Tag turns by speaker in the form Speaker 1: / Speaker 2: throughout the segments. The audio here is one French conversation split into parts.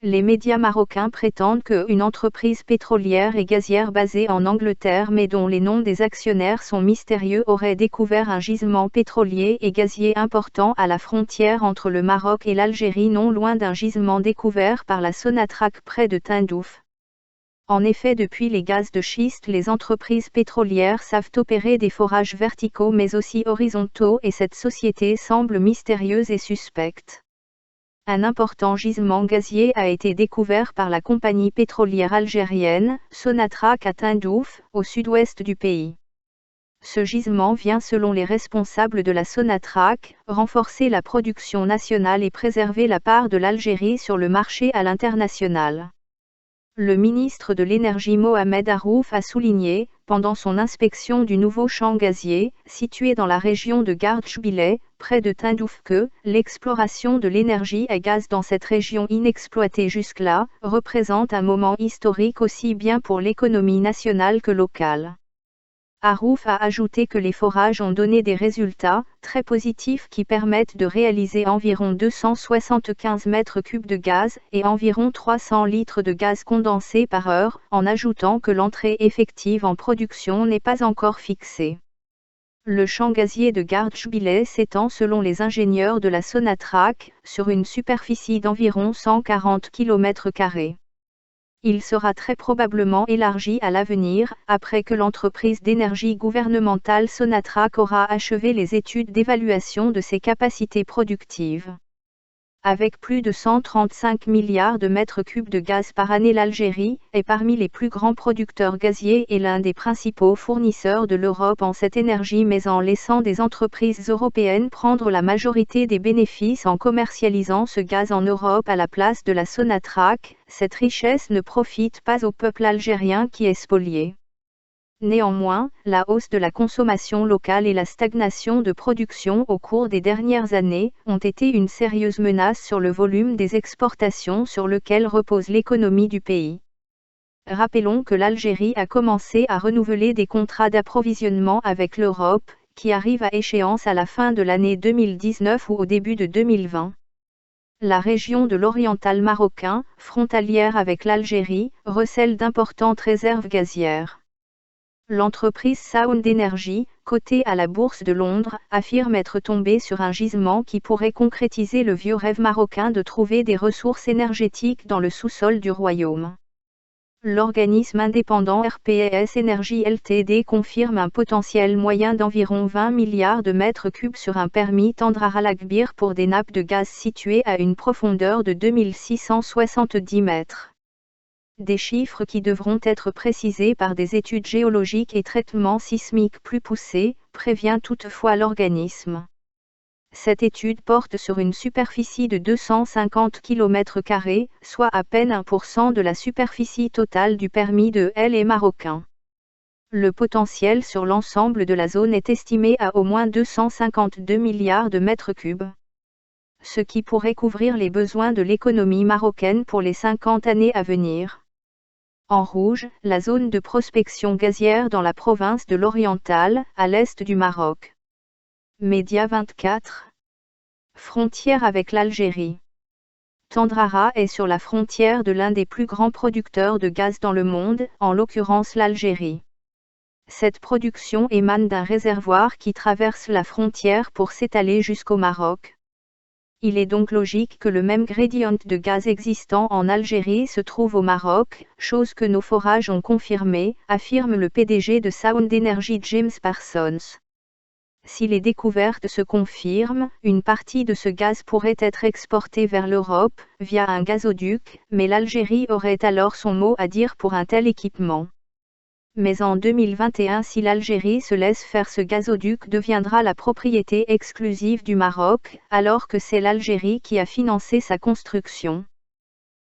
Speaker 1: Les médias marocains prétendent qu'une entreprise pétrolière et gazière basée en Angleterre mais dont les noms des actionnaires sont mystérieux aurait découvert un gisement pétrolier et gazier important à la frontière entre le Maroc et l'Algérie non loin d'un gisement découvert par la Sonatrach près de Tindouf. En effet, depuis les gaz de schiste, les entreprises pétrolières savent opérer des forages verticaux mais aussi horizontaux et cette société semble mystérieuse et suspecte. Un important gisement gazier a été découvert par la compagnie pétrolière algérienne, Sonatrach à Tindouf, au sud-ouest du pays. Ce gisement vient selon les responsables de la Sonatrach, renforcer la production nationale et préserver la part de l'Algérie sur le marché à l'international. Le ministre de l'Énergie Mohamed Arrouf a souligné, pendant son inspection du nouveau champ gazier, situé dans la région de Gardj-Bileh, près de Tindouf que l'exploration de l'énergie à gaz dans cette région inexploitée jusque-là, représente un moment historique aussi bien pour l'économie nationale que locale. Arrouf a ajouté que les forages ont donné des résultats très positifs qui permettent de réaliser environ 275 mètres cubes de gaz et environ 300 litres de gaz condensé par heure, en ajoutant que l'entrée effective en production n'est pas encore fixée. Le champ gazier de Gardj-Bileh s'étend selon les ingénieurs de la Sonatrach, sur une superficie d'environ 140 km². Il sera très probablement élargi à l'avenir, après que l'entreprise d'énergie gouvernementale Sonatrach aura achevé les études d'évaluation de ses capacités productives. Avec plus de 135 milliards de mètres cubes de gaz par année, l'Algérie est parmi les plus grands producteurs gaziers et l'un des principaux fournisseurs de l'Europe en cette énergie, mais en laissant des entreprises européennes prendre la majorité des bénéfices en commercialisant ce gaz en Europe à la place de la Sonatrach, cette richesse ne profite pas au peuple algérien qui est spolié. Néanmoins, la hausse de la consommation locale et la stagnation de production au cours des dernières années ont été une sérieuse menace sur le volume des exportations sur lequel repose l'économie du pays. Rappelons que l'Algérie a commencé à renouveler des contrats d'approvisionnement avec l'Europe, qui arrivent à échéance à la fin de l'année 2019 ou au début de 2020. La région de l'Oriental marocain, frontalière avec l'Algérie, recèle d'importantes réserves gazières. L'entreprise Sound Energy, cotée à la Bourse de Londres, affirme être tombée sur un gisement qui pourrait concrétiser le vieux rêve marocain de trouver des ressources énergétiques dans le sous-sol du royaume. L'organisme indépendant RPS Energy Ltd confirme un potentiel moyen d'environ 20 milliards de mètres cubes sur un permis Tendrar Al-Akbir pour des nappes de gaz situées à une profondeur de 2670 mètres. Des chiffres qui devront être précisés par des études géologiques et traitements sismiques plus poussés, prévient toutefois l'organisme. Cette étude porte sur une superficie de 250 km², soit à peine 1% de la superficie totale du permis de L marocain. Le potentiel sur l'ensemble de la zone est estimé à au moins 252 milliards de mètres cubes. Ce qui pourrait couvrir les besoins de l'économie marocaine pour les 50 années à venir. En rouge, la zone de prospection gazière dans la province de l'Oriental, à l'est du Maroc. Média 24. Frontière avec l'Algérie. Tendrara est sur la frontière de l'un des plus grands producteurs de gaz dans le monde, en l'occurrence l'Algérie. Cette production émane d'un réservoir qui traverse la frontière pour s'étaler jusqu'au Maroc. Il est donc logique que le même gradient de gaz existant en Algérie se trouve au Maroc, chose que nos forages ont confirmé, affirme le PDG de Sound Energy James Parsons. Si les découvertes se confirment, une partie de ce gaz pourrait être exportée vers l'Europe, via un gazoduc, mais l'Algérie aurait alors son mot à dire pour un tel équipement. Mais en 2021, si l'Algérie se laisse faire, ce gazoduc deviendra la propriété exclusive du Maroc, alors que c'est l'Algérie qui a financé sa construction.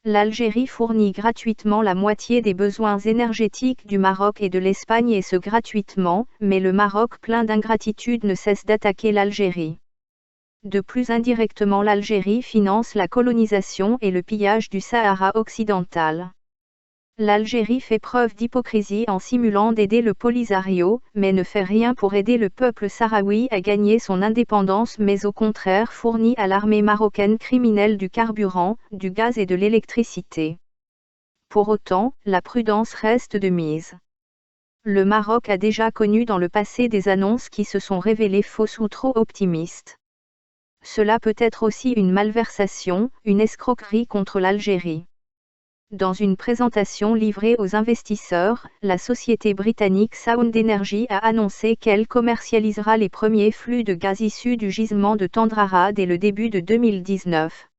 Speaker 1: L'Algérie fournit gratuitement la moitié des besoins énergétiques du Maroc et de l'Espagne, et ce gratuitement, mais le Maroc, plein d'ingratitude, ne cesse d'attaquer l'Algérie. De plus indirectement, l'Algérie finance la colonisation et le pillage du Sahara occidental. L'Algérie fait preuve d'hypocrisie en simulant d'aider le Polisario, mais ne fait rien pour aider le peuple sahraoui à gagner son indépendance, mais au contraire fournit à l'armée marocaine criminelle du carburant, du gaz et de l'électricité. Pour autant, la prudence reste de mise. Le Maroc a déjà connu dans le passé des annonces qui se sont révélées fausses ou trop optimistes. Cela peut être aussi une malversation, une escroquerie contre l'Algérie. Dans une présentation livrée aux investisseurs, la société britannique Sound Energy a annoncé qu'elle commercialisera les premiers flux de gaz issus du gisement de Tendrara dès le début de 2019.